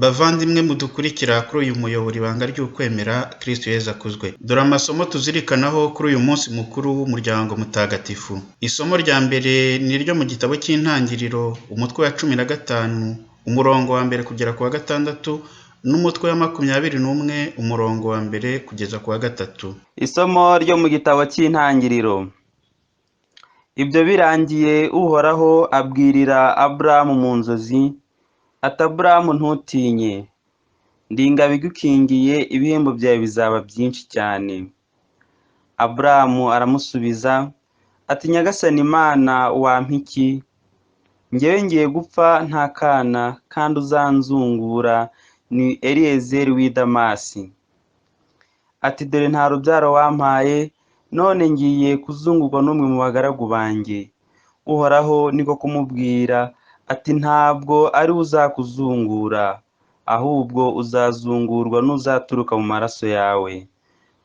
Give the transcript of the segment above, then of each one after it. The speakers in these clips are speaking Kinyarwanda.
Bavandimwe mudukurikira kuri uyu muyoboro ibanga ry'ukwemera Kristo Yezu akuzwe. Dore amasomo tuzirikanaho kuri uyu munsi mukuru w'umuryango mutagatifu. Isomo rya mbere ni iryo mu gitabo cy'Intangiriro, umutwe wa 15, umurongo wa mbere kugera ku wa 6, n'umutwe wa 21, umurongo wa mbere kugeza ku wa 3. Isomo ryo mu gitabo cy'Intangiriro. Ibyo birangiye Uhoraho abwirira Aburamu mu nzozi ati Aburamu ntutinye, ndi ingabo igukingiye, ibihembo byawe bizaba byinshi cyane. Aburamu aramusubiza ati Nyagasani Imana wampa iki? Njyewe ngiye gupfa nta kana, kandi uzanzungura ni Eliyezeri w'i Damasi. Ati dore nta rubyaro wampaye, none ngiye kuzungurwa n'umwe mu bagaragu banjye. Uhoraho niko kumubwira ati ntabwo ari uzakuzungura, ahubwo uzazungurwa n'uzaturuka mu maraso yawe.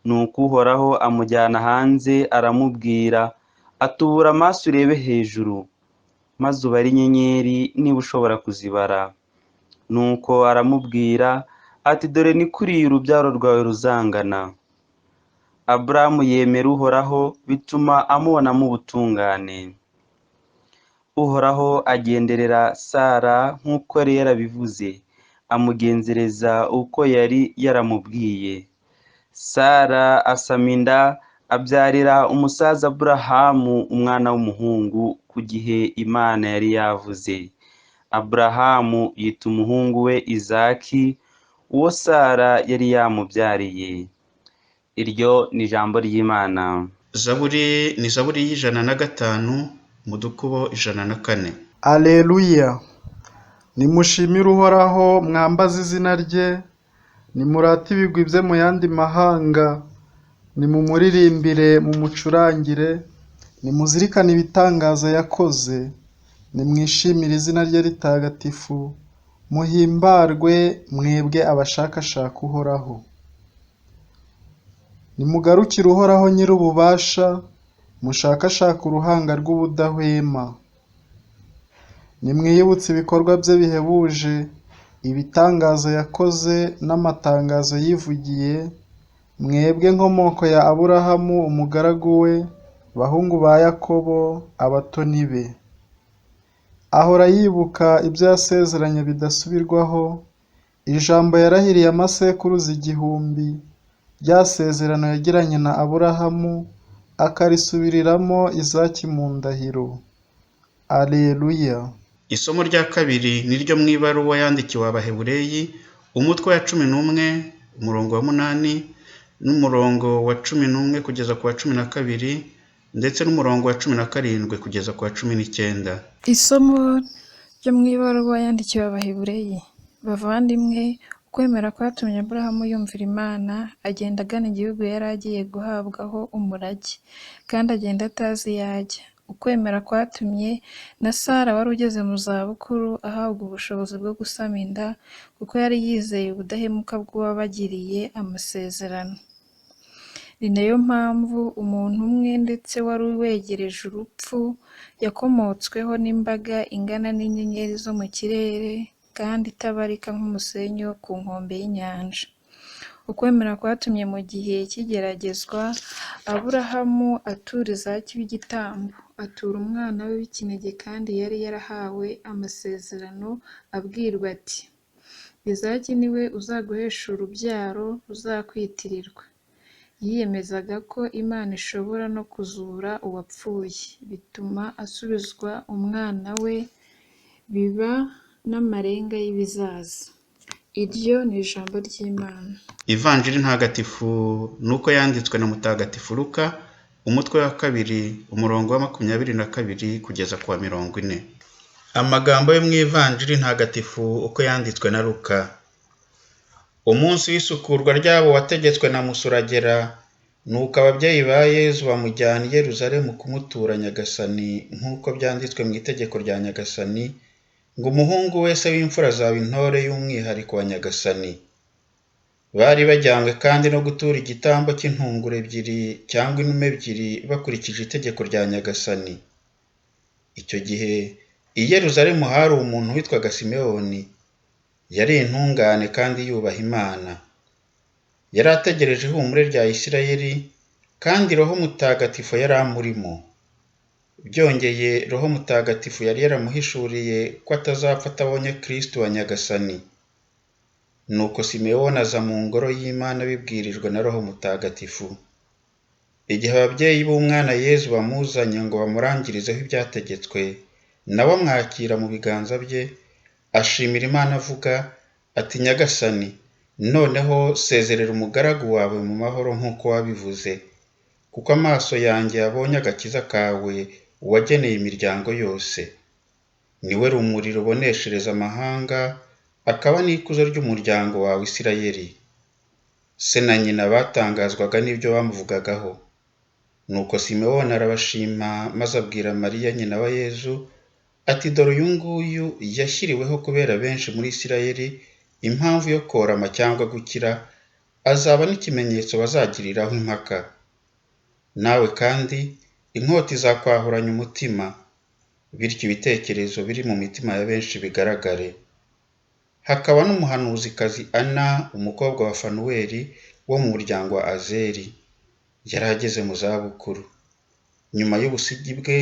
Nuko Uhoraho amujyana hanze aramubwira ati ubura amaso urebe hejuru, maze ubare inyenyeri niba ushobora kuzibara. Nuko aramubwira ati dore ni kuriya urubyaro rwawe ruzangana. Aburamu yemera Uhoraho, bituma amubonamo ubutungane. Uhoraho agenderera Sara nk'uko yari yarabivuze, amugenzereza uko yari yaramubwiye. Sara asama inda, abyarira umusaza Aburahamu umwana w'umuhungu ku gihe Imana yari yavuze. Aburahamu yita umuhungu we Izaki, uwo Sara yari yamubyariye. Iryo ni ijambo ry'Imana. Zaburi ni Zaburi y'105, mu dukubo 104. Aleluya! Nimushimire Uhoraho, mwambaze izina rye, nimurate ibigwi bye mu yandi mahanga, nimumuririmbire, mumucurangire, nimuzirikane ibitangaza yakoze, nimwishimire izina rye ritagatifu, muhimbarwe mwebwe abashakashaka Uhoraho. Nimugarukire Uhoraho nyir'ububasha, mushakashaka uruhanga rw'ubudahwema. Nimwiyibutse ibikorwa bye bihebuje, ibitangazo yakoze n'amatangazo yivugiye, mwebwe nkomoko ya Aburahamu umugaragu we, bahungu ba Yakobo abatoni be. Ahora yibuka ibyo yasezeranye bidasubirwaho, ijambo yarahiriye amasekuruza 1000, rya sezerano yagiranye na Aburahamu, akarisubiriramo Izaki mu ndahiro. Aleluya! Isomo rya kabiri ni ryo mu ibaruwa yandikiwe Abahebureyi, umutwe wa 11, umurongo wa 8, n'umurongo wa 11 kugeza ku wa 12, ndetse n'umurongo wa 17 kugeza ku wa 19. Isomo ryo mu ibaruwa yandikiwe Abahebureyi. Bavandimwe, ukwemera kwatumye Aburahamu yumvira Imana, agenda agana igihugu yari agiye guhabwaho umurage, kandi agenda atazi iyo ajya. Ukwemera kwatumye na Sara wari ugeze mu zabukuru ahabwa ubushobozi bwo gusama inda, kuko yari yizeye ubudahemuka bw'uwabagiriye amasezerano. Ni nayo mpamvu umuntu umwe ndetse wari wegereje urupfu yakomotsweho n'imbaga ingana n'inyenyeri zo mu kirere, kandi itabarika nk'umusenyi wo ku nkombe y'inyanja. Ukwemera kwatumye mu gihe cy'igeragezwa Aburahamu atura Izaki w'igitambo, atura umwana we w'ikinege, kandi yari yarahawe amasezerano abwirwa ati Izaki niwe uzaguhesha urubyaro ruzakwitirirwa. Yiyemezaga ko Imana ishobora no kuzura uwapfuye, bituma asubizwa umwana we, biba n'amarenga y'ibizaza. Iryo ni ijambo ry'Imana. Ivanjiri ntagatifu nuko yanditswe na Mutagatifu Luka, umutwe wa 2, umurongo wa 22 kugeza ku wa 40. Amagambo yo mu Ivanjiri ntagatifu uko yanditswe na Luka. Umunsi w'isukurwa ryabo wategetswe na Musa uragera, nuko ababyeyi ba Yezu bamujyana i Yerusalemu kumutura Nyagasani, nk'uko byanditswe mu itegeko rya Nyagasani, ngo umuhungu wese w'imfura azaba intore y'umwihariko wa Nyagasani. Bari bajyanywe kandi no gutura igitambo cy'intunguro 2 cyangwa inuma 2 bakurikije itegeko rya Nyagasani. Icyo gihe i Yerusalemu hari umuntu witwaga Simewoni. Yari intungane kandi yubaha Imana. Yari ategereje ihumure rya Isirayeli, kandi Roho Mutagatifu yari amurimo. Byongeye, Roho Mutagatifu yari yaramuhishuriye ko atazapfa atabonye Kristo wa Nyagasani. Nuko Simewoni aza mu ngoro y'Imana abibwirijwe na Roho Mutagatifu. Igihe ababyeyi b'umwana Yezu bamuzanye ngo bamurangirizeho ibyategetswe, nawe amwakira mu biganza bye, ashimira Imana avuga ati, Nyagasani, noneho sezerera umugaragu wawe mu mahoro nk'uko wabivuze, kuko amaso yanjye yabonye agakiza kawe wageneye imiryango yose. Niwe rumuri ruboneshereza amahanga, akaba n'ikuzo ry'umuryango wawe Isirayeli. Se na nyina batangazwaga n'ibyo bamuvugagaho. Nuko Simewoni arabashima, maze abwira Mariya nyina wa Yezu ati, dore uyu nguyu yashyiriweho kubera benshi muri Isirayeli impamvu yo korama cyangwa gukira, azaba n'ikimenyetso bazagiriraho impaka. Nawe kandi inkota izakwahuranya umutima, bityo ibitekerezo biri mu mitima ya benshi bigaragare. Hakaba n'umuhanuzikazi Ana, umukobwa wa Fanuweli wo mu muryango wa Azeri. Yari ageze mu zabukuru. Nyuma y'ubusigi bwe,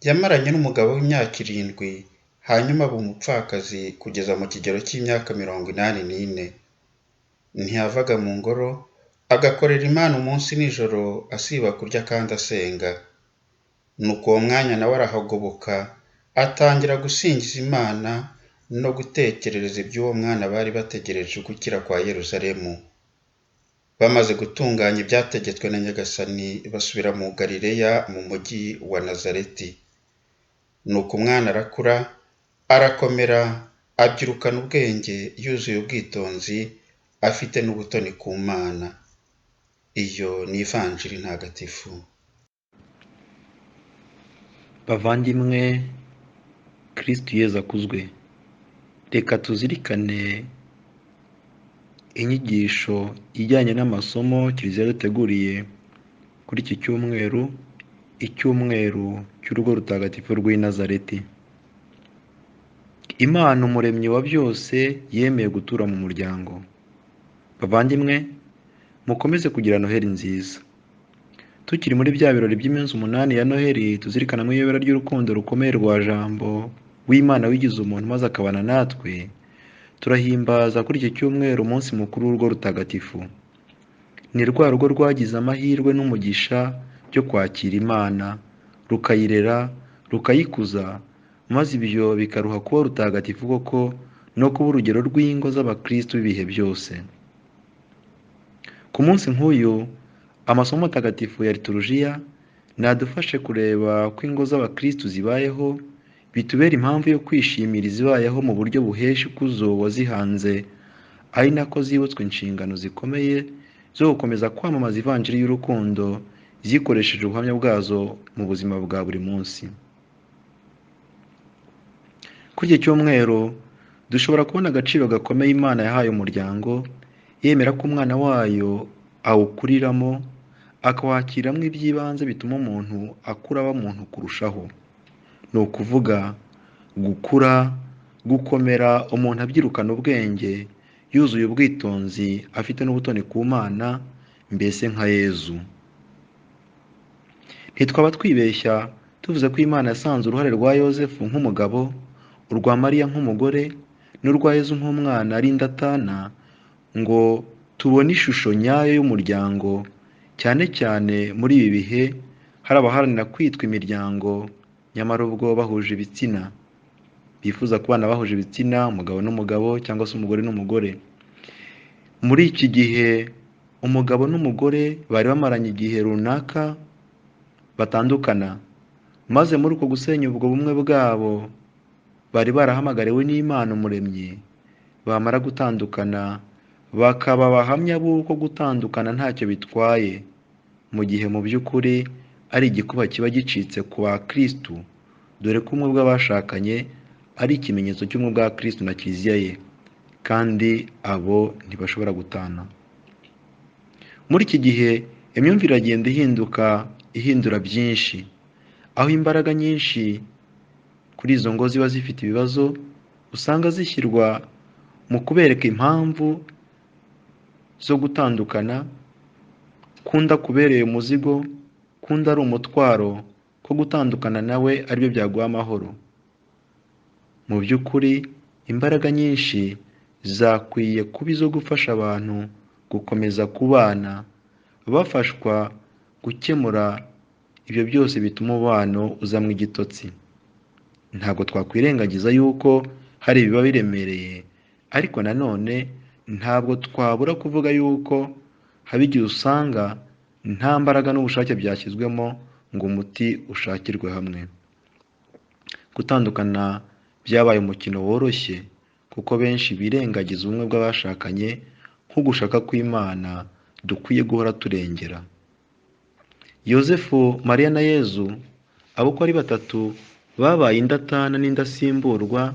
yamaranye n'umugabo w'imyaka 7, hanyuma aba umupfakazi kugeza mu kigero cy'imyaka 84. Ntiyavaga mu ngoro, agakorera Imana umunsi n'ijoro, asiba kurya kandi asenga. Nuko uwo mwanya nawe arahagoboka, atangira gusingiza Imana no gutekerereza iby'uwo mwana bari bategereje gukira kwa Yerusalemu. Bamaze gutunganya ibyategetswe na Nyagasani, basubira mu Galileya mu mujyi wa Nazareti. Nuko umwana arakura, arakomera, abyirukana ubwenge, yuzuye ubwitonzi, afite n'ubutoni ku Mana. Iyo ni ivanjiri ntagatifu. Bavandimwe, Kristo Yezu akuzwe. Reka tuzirikane inyigisho ijyanye n'amasomo Kiliziya yaduteguriye kuri iki cyumweru, icyumweru cy'urugo rutagatifu rw'i Nazareti. Imana umuremyi wa byose yemeye gutura mu muryango. Bavandimwe, mukomeze kugira Noheli nziza. Tukiri muri bya birori by'iminsi 8 ya Noheli, tuzirikana mu iyobera ry'urukundo rukomeye rwa Jambo w'Imana wigize umuntu maze akabana natwe. Turahimbaza kuri iki cyumweru umunsi mukuru w'urugo rutagatifu. Ni rwa rugo rwagize amahirwe n'umugisha byo kwakira Imana, rukayirera, rukayikuza, maze ibyo bikaruha kuba rutagatifu koko no kuba urugero rw'ingo z'abakristo b'ibihe byose. Ku munsi nk'uyu, amasomo matagatifu ya liturujia nadufashe kureba ko ingo z'abakristo zibayeho, bitubera impamvu yo kwishimira izibayeho mu buryo buhesha ikuzo wazihanze, ari nako zibutswe inshingano zikomeye zo gukomeza kwamamaza ivanjiri y'urukundo zikoresheje ubuhamya bwazo mu buzima bwa buri munsi. Kuri iki cyumweru dushobora kubona agaciro gakomeye Imana yahaye umuryango, yemera ko umwana wayo awukuriramo, akawakiramo iby'ibanze bituma umuntu akura aba muntu kurushaho. Ni ukuvuga gukura, gukomera, umuntu abyirukana ubwenge, yuzuye ubwitonzi, afite n'ubutoni ku Mana, mbese nka Yezu. Ntitwaba twibeshya tuvuze ko Imana yasanze uruhare rwa Yosefu nk'umugabo, urwa Mariya nk'umugore, n'urwa Yezu nk'umwana ari indatana, ngo tubone ishusho nyayo y'umuryango, cyane cyane muri ibi bihe hari abaharanira kwitwa imiryango, nyamara ubwo bahuje ibitsina, bifuza kubana bahuje ibitsina, umugabo n'umugabo cyangwa se umugore n'umugore. Muri iki gihe umugabo n'umugore bari bamaranye igihe runaka batandukana, maze muri uko gusenya ubwo bumwe bwabo bari barahamagariwe n'Imana umuremyi, bamara gutandukana bakaba abahamya b'uko gutandukana ntacyo bitwaye, mu gihe mu by'ukuri ari igikuba kiba gicitse ku bakristo, dore ko umwe bw'abashakanye ari ikimenyetso cy'umwe bwa Kristo na Kiliziya ye, kandi abo ntibashobora gutana. Muri iki gihe imyumvire iragenda ihindura byinshi, aho imbaraga nyinshi kuri izo ngo ziba zifite ibibazo usanga zishyirwa mu kubereka impamvu zo gutandukana, kundi akubereye umuzigo, kundi ari umutwaro, ko gutandukana nawe aribyo byaguha amahoro. Mu by'ukuri imbaraga nyinshi zakwiye kuba izo gufasha abantu gukomeza kubana, bafashwa gukemura ibyo byose bituma umubano uzamo igitotsi. Ntabwo twakwirengagiza yuko hari ibiba biremereye, ariko nanone ntabwo twabura kuvuga yuko haba igihe usanga nta mbaraga n'ubushake byashyizwemo ngo umuti ushakirwe hamwe. Gutandukana byabaye umukino woroshye kuko benshi birengagiza ubumwe bw'abashakanye nk'ugushaka kw'Imana dukwiye guhora turengera. Yozefu, Mariya na Yezu, abo uko ari batatu, babaye indatana n'indasimburwa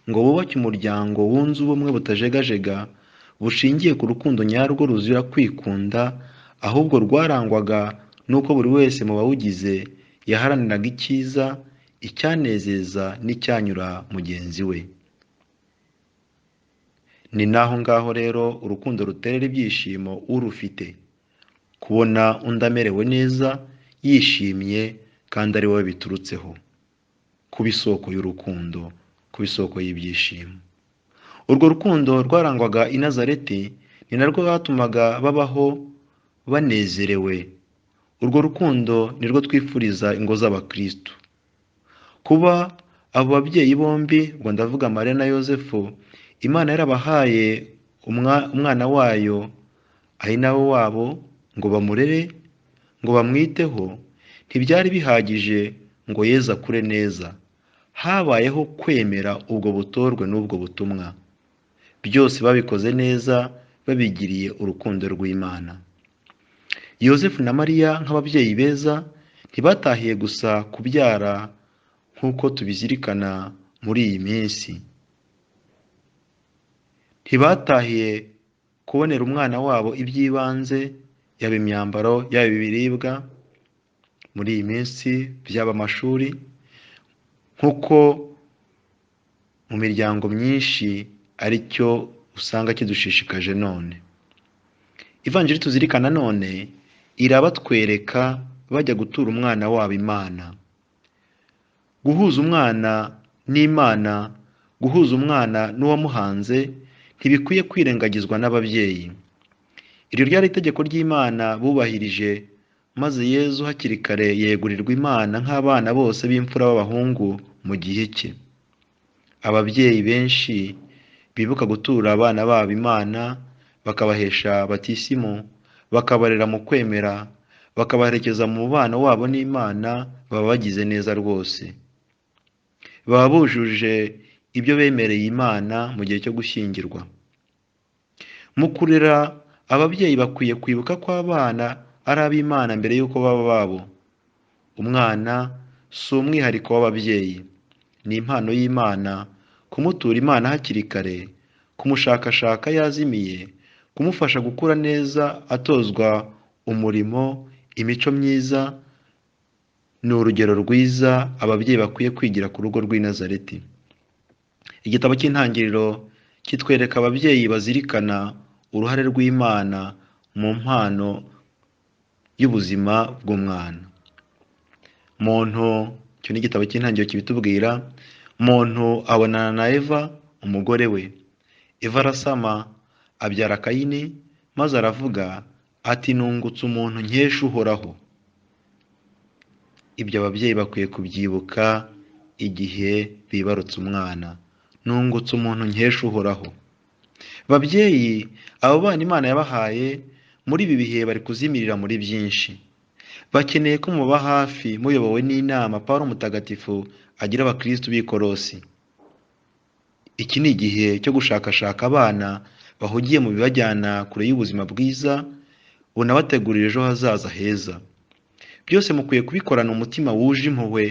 ngo bubake umuryango wunze ubumwe butajegajega, bushingiye ku rukundo nyarwo ruzira kwikunda, ahubwo rwarangwaga n'uko buri wese mu bawugize yaharaniraga icyiza, icyanezeza n'icyanyura mugenzi we. Ni naho ngaho rero urukundo ruterera ibyishimo urufite, kubona undi amerewe neza, yishimye kandi ari wowe biturutseho, kuba isoko y'urukundo, kuba isoko y'ibyishimo. Urwo rukundo rwarangwaga i Nazareti, ni narwo rwatumaga babaho banezerewe. Urwo rukundo nirwo twifuriza ingo z'abakristo. Kuba abo babyeyi bombi, ngo ndavuga Mariya na Yozefu, Imana yarabahaye umwana wayo ari nawe wabo ngo bamurere, ngo bamwiteho, ntibyari bihagije ngo Yezu akure neza. Habayeho kwemera ubwo butorwe n'ubwo butumwa. Byose babikoze neza, babigiriye urukundo rw'Imana. Yozefu na Mariya nk'ababyeyi beza ntibatahiye gusa kubyara nk'uko tubizirikana muri iyi minsi. Ntibatahiye kubonera umwana wabo iby'ibanze, yaba imyambaro, yaba ibiribwa, muri iyi minsi byaba amashuri, nk'uko mu miryango myinshi ari cyo usanga kidushishikaje none. Ivanjiri tuzirikana none irabatwereka bajya gutura umwana wabo Imana. Guhuza umwana n'Imana, guhuza umwana n'uwamuhanze, ntibikwiye kwirengagizwa n'ababyeyi. Iryo ryari itegeko ry'Imana bubahirije, maze Yezu hakiri kare yegurirwa Imana nk'abana bose b'imfura b'abahungu mu gihe cye. Ababyeyi benshi bibuka gutura abana babo Imana, bakabahesha batisimu, bakabarera mu kwemera, bakabaherekeza mu mubano wabo n'Imana, baba bagize neza rwose. Baba bujuje ibyo bemereye Imana mu gihe cyo gushyingirwa. Mu kurera, ababyeyi bakwiye kwibuka ko abana ari ab'Imana mbere y'uko baba babo. Umwana si umwihariko w'ababyeyi, ni impano y'Imana. Kumutura Imana hakiri kare, kumushakashaka yazimiye, kumufasha gukura neza atozwa umurimo, imico myiza, ni urugero rwiza ababyeyi bakwiye kwigira ku rugo rw'i Nazareti. Igitabo cy'Intangiriro kitwereka ababyeyi bazirikana uruhare rw'Imana mu mpano y'ubuzima bw'umwana. Icyo ni igitabo cy'Intangiriro kibitubwira. Muntu abonana na Eva, umugore we. Eva arasama, abyara Kayini, maze aravuga ati nungutse umuntu nkesha Uhoraho. Ibyo ababyeyi bakwiye kubyibuka igihe bibarutse umwana. Nungutse umuntu nkesha Uhoraho. Babyeyi, abo bana Imana yabahaye muri ibi bihe bari kuzimirira muri byinshi. Bakeneye ko muba hafi, muyobowe n'inama Pawulo Mutagatifu agira abakristo b'i Kolosi. Iki ni igihe cyo gushakashaka abana bahugiye mu bibajyana kure y'ubuzima bwiza, bunabategurira ejo hazaza heza. Byose mukwiye kubikorana umutima wuje impuhwe,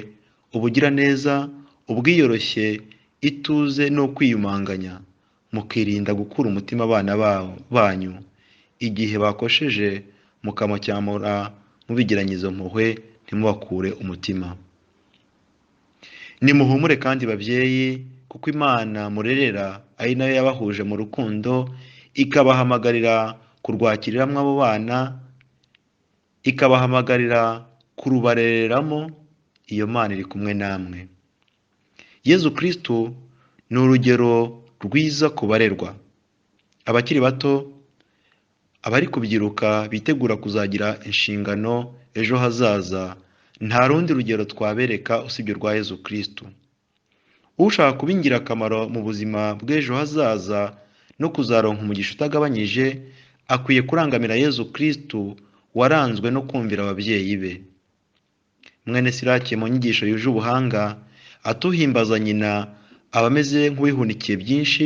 ubugiraneza, ubwiyoroshye, ituze no kwiyumanganya. Mukirinda gukura umutima abana banyu igihe bakosheje, mukamucyamura mubigiranye izo mpuhwe, ntimubakure umutima. Nimuhumure kandi babyeyi, kuko Imana murerera ari nayo yabahuje mu rukundo, ikabahamagarira kurwakiriramwo abo bana, ikabahamagarira kurubarereramo. Iyo Mana iri kumwe namwe. Yezu Kristo ni urugero rwiza ku barerwa, abakiri bato, abari kubyiruka bitegura kuzagira inshingano ejo hazaza. Nta rundi rugero twabereka usibye rwa Yezu Kristo. Ushaka kuba ingirakamaro mu buzima bw'ejo hazaza no kuzaronka umugisha utagabanyije, akwiye kurangamira Yezu Kristo waranzwe no kumvira ababyeyi be. Mwene Siraki mu nyigisho yuje ubuhanga atuhimbaza nyina aba ameze nk'uwihunikiye byinshi,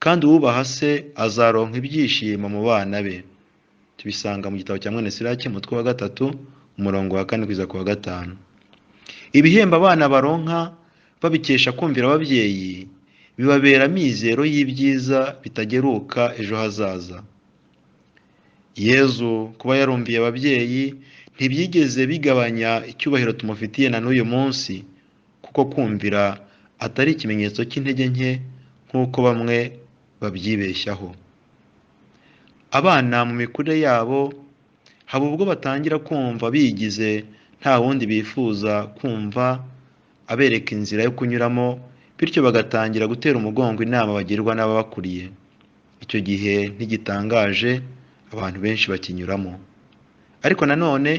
kandi uwubaha se azaronka ibyishimo mu bana be. Tubisanga mu gitabo cya Mwene Siraki umutwe wa 3 umurongo wa 4 kugeza ku wa 5. Ibihembo abana baronka babikesha kumvira ababyeyi bibabera amizero y'ibyiza bitageruka ejo hazaza. Yezu kuba yarumviye ababyeyi ntibyigeze bigabanya icyubahiro tumufitiye na n'uyu munsi, kuko kumvira atari ikimenyetso cy'intege nke nk'uko bamwe babyibeshyaho. Abana mu mikurire yabo haba ubwo batangira kumva bigize nta wundi bifuza kumva abereka inzira yo kunyuramo, bityo bagatangira gutera umugongo inama bagirwa n'ababakuriye. Icyo gihe ntigitangaje abantu benshi bakinyuramo. Ariko nanone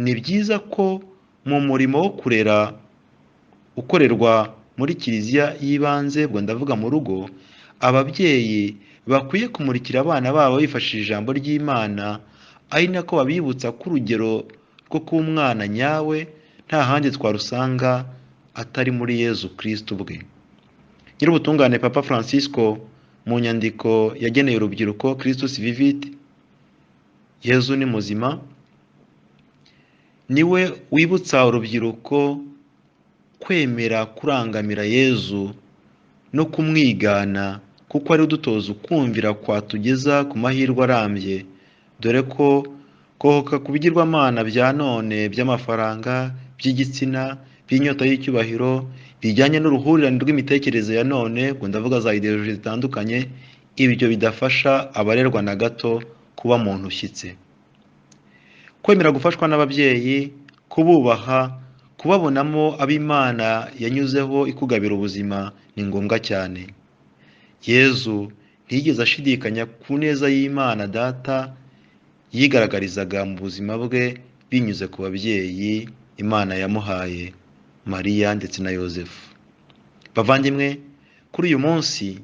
ni byiza ko mu murimo wo kurera ukorerwa muri kiliziya y'ibanze, bwo ndavuga mu rugo, ababyeyi bakwiye kumurikira abana babo bifashishije ijambo ry'Imana, ari nako babibutsa ko urugero rwo kuba umwana nyawe nta handi twarusanga atari muri Yezu Kristo ubwe. Nyir'ubutungane Papa Francisco mu nyandiko yageneye urubyiruko Christus Vivit, Yezu ni muzima, niwe wibutsa urubyiruko kwemera kurangamira Yezu no kumwigana, kuko ari udutoza ukumvira kwatugeza ku mahirwe arambye, dore ko kohoka ku bigirwamana bya none by'amafaranga, by'igitsina, by'inyota y'icyubahiro, bijyanye n'uruhurirane rw'imitekerereze ya none, ngo ndavuga za ideoloji zitandukanye, ibyo bidafasha abarerwa na gato kuba muntu ushyitse. Kwemera gufashwa n'ababyeyi, kububaha, kubabonamo ab'Imana yanyuzeho ikugabira ubuzima ni ngombwa cyane. Yezu ntiyigeze ashidikanya ku neza y'Imana Data yigaragarizaga mu buzima bwe binyuze ku babyeyi Imana yamuhaye, Mariya ndetse na Yozefu. Bavandimwe, kuri uyu munsi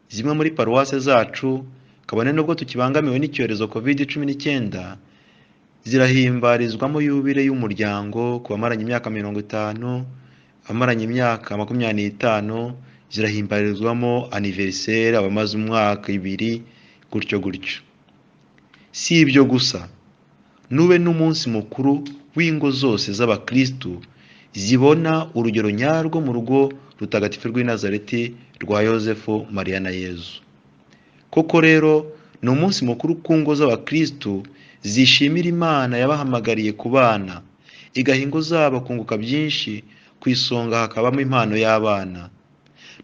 zimwe muri paruwase zacu, kabone nubwo tukibangamiwe n'icyorezo COVID-19, zirahimbarizwamo yubile y'umuryango ku bamaranye imyaka 50, abamaranye imyaka 25, zirahimbarizwamo anniversaire abamaze umwaka 2, gutyo gutyo. Si ibyo gusa, nube n'umunsi mukuru w'ingo zose z'abakristu zibona urugero nyarwo mu rugo rutagatifu rw'i Nazareti rwa Yozefu, Mariya na Yezu. Koko rero ni umunsi mukuru ku ngo z'abakristu zishimira Imana yabahamagariye kubana, igaha ingo zabo kunguka byinshi, ku isonga hakabamo impano y'abana.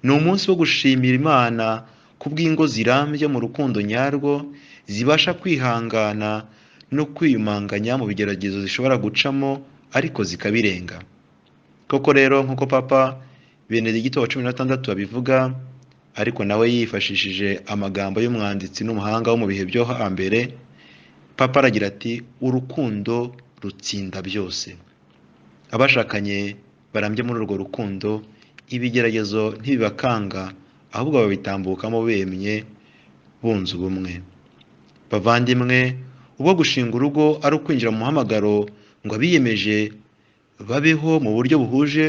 Ni umunsi wo gushimira Imana kubw'ingo zirambye mu rukundo nyarwo, zibasha kwihangana no kwiyumanganya mu bigeragezo zishobora gucamo ariko zikabirenga. Koko rero nk'uko Papa Benedikito wa 16 abivuga, ariko nawe yifashishije amagambo y'umwanditsi n'umuhanga wo mu bihe byo hambere, Papa aragira ati urukundo rutsinda byose. Abashakanye barambye muri urwo rukundo, ibigeragezo ntibibakanga, ahubwo babitambukamo bemye bunze ubumwe. Bavandimwe, ubwo gushinga urugo ari ukwinjira mu muhamagaro ngo abiyemeje babeho mu buryo buhuje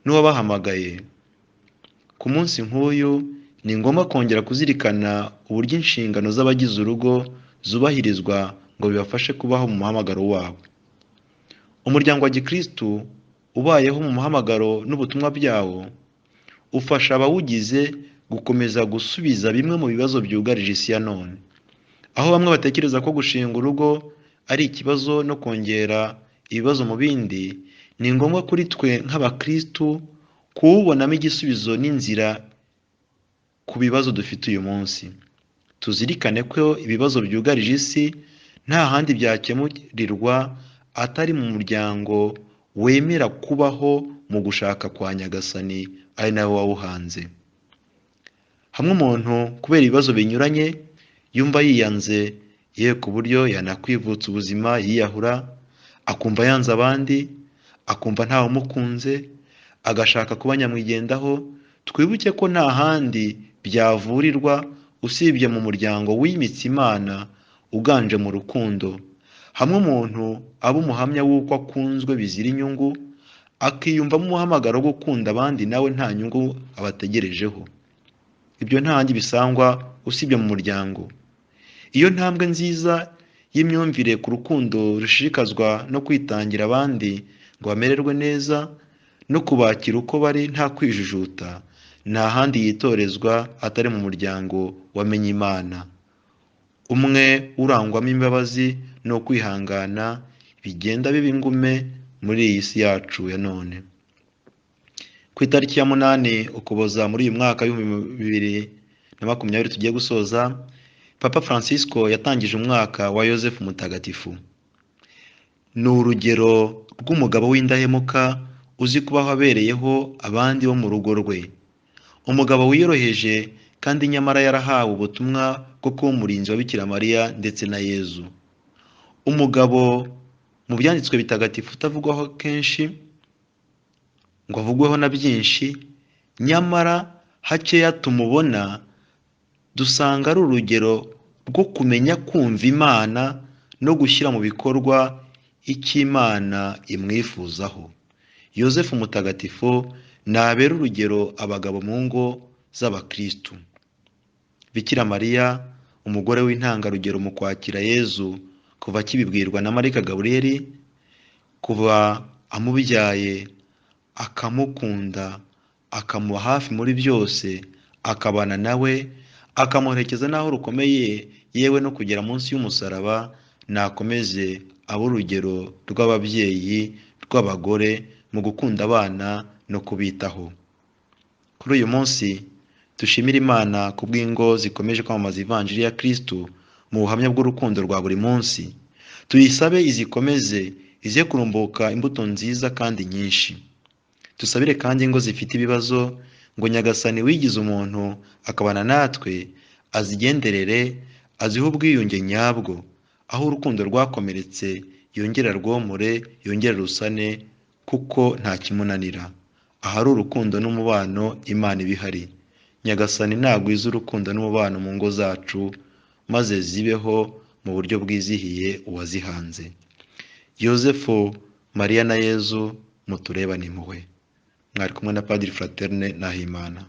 n'uwabahamagaye. Ku munsi nk'uyu ni ngombwa kongera kuzirikana uburyo inshingano z'abagize urugo zubahirizwa ngo bibafashe kubaho mu muhamagaro wabo. Umuryango wa Gikristu ubayeho mu muhamagaro n'ubutumwa byawo ufasha abawugize gukomeza gusubiza bimwe mu bibazo byugarije isi ya none. Aho bamwe batekereza ko gushinga urugo ari ikibazo no kongera ibibazo mu bindi, ni ngombwa kuri twe nk'abakristu kuwubonamo igisubizo n'inzira ku bibazo dufite uyu munsi. Tuzirikane ko ibibazo byugarije isi nta handi byakemurirwa atari mu muryango wemera kubaho mu gushaka kwa Nyagasani ari nawe wawuhanze. Hamwe umuntu kubera ibibazo binyuranye yumva yiyanze, yewe ku buryo yanakwivutsa ubuzima yiyahura, akumva yanze abandi, akumva ntawe umukunze, agashaka kuba nyamwigendaho, twibuke ko nta handi byavurirwa usibye mu muryango wimitse Imana uganje mu rukundo. Hamwe umuntu aba umuhamya w'uko akunzwe bizira inyungu, akiyumvamo umuhamagaro wo gukunda abandi nawe nta nyungu abategerejeho. Ibyo nta handi bisangwa usibye mu muryango. Iyo ntambwe nziza y'imyumvire ku rukundo rushishikazwa no kwitangira abandi ngo bamererwe neza no kubakira uko bari nta kwijujuta, nta handi yitorezwa atari mu muryango wamenye Imana, umwe urangwamo imbabazi no kwihangana bigenda biba ingume muri iyi si yacu ya none. Ku itariki ya 8 Ukuboza muri uyu mwaka w'2020 tugiye gusoza, Papa Francisco yatangije umwaka wa Yosefu Mutagatifu. Ni urugero rw'umugabo w'indahemuka uzi kubaho abereyeho abandi bo mu rugo rwe, umugabo wiyoroheje kandi nyamara yarahawe ubutumwa bwo kuba umurinzi wa Bikira Mariya ndetse na Yezu. Umugabo mu byanditswe bitagatifu utavugwaho kenshi ngo avugweho na byinshi, nyamara hakeya tumubona dusanga ari urugero rwo kumenya kumva Imana no gushyira mu bikorwa icyo Imana imwifuzaho. Yosefu Mutagatifu nabera urugero abagabo mu ngo z'abakristu. Bikira Mariya umugore w'intangarugero mu kwakira Yezu kuva akibibwirwa na Marayika Gaburiyeli, kuva amubyaye akamukunda, akamuba hafi muri byose, akabana nawe, akamuherekeza n'aho rukomeye, yewe no kugera munsi y'umusaraba. Nakomeze abo urugero rw'ababyeyi, rw'abagore mu gukunda abana no kubitaho. Kuri uyu munsi dushimira Imana kubw'ingo zikomeje kwamamaza ivanjiri ya Kristo mu buhamya bw'urukundo rwa buri munsi. Tuyisabe izikomeze ize kurumbuka imbuto nziza kandi nyinshi. Dusabire kandi ingo zifite ibibazo ngo Nyagasani wigize umuntu akabana natwe azigenderere, azihe ubwiyunge nyabwo, aho urukundo rwakomeretse yongera rwomore, yongera rusane, kuko nta kimunanira. Ahari urukundo n'umubano Imana ibihari. Nyagasani nagwiza urukundo n'umubano mu ngo zacu, maze zibeho mu buryo bwizihiye uwazihanze. Yosefu, Mariya na Yezu muturebane impuhwe. Mwari kumwe na Padiri Fraterne Nahimana.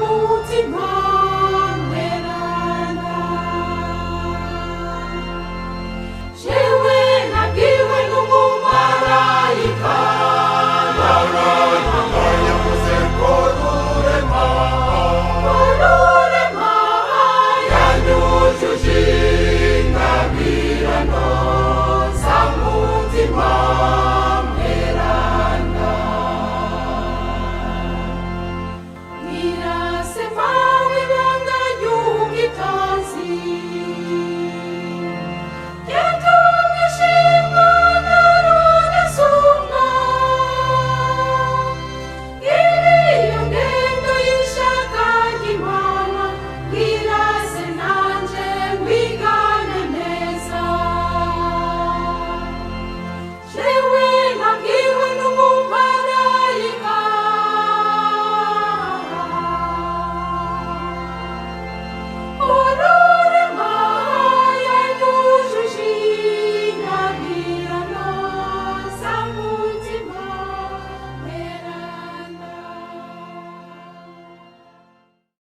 Mutima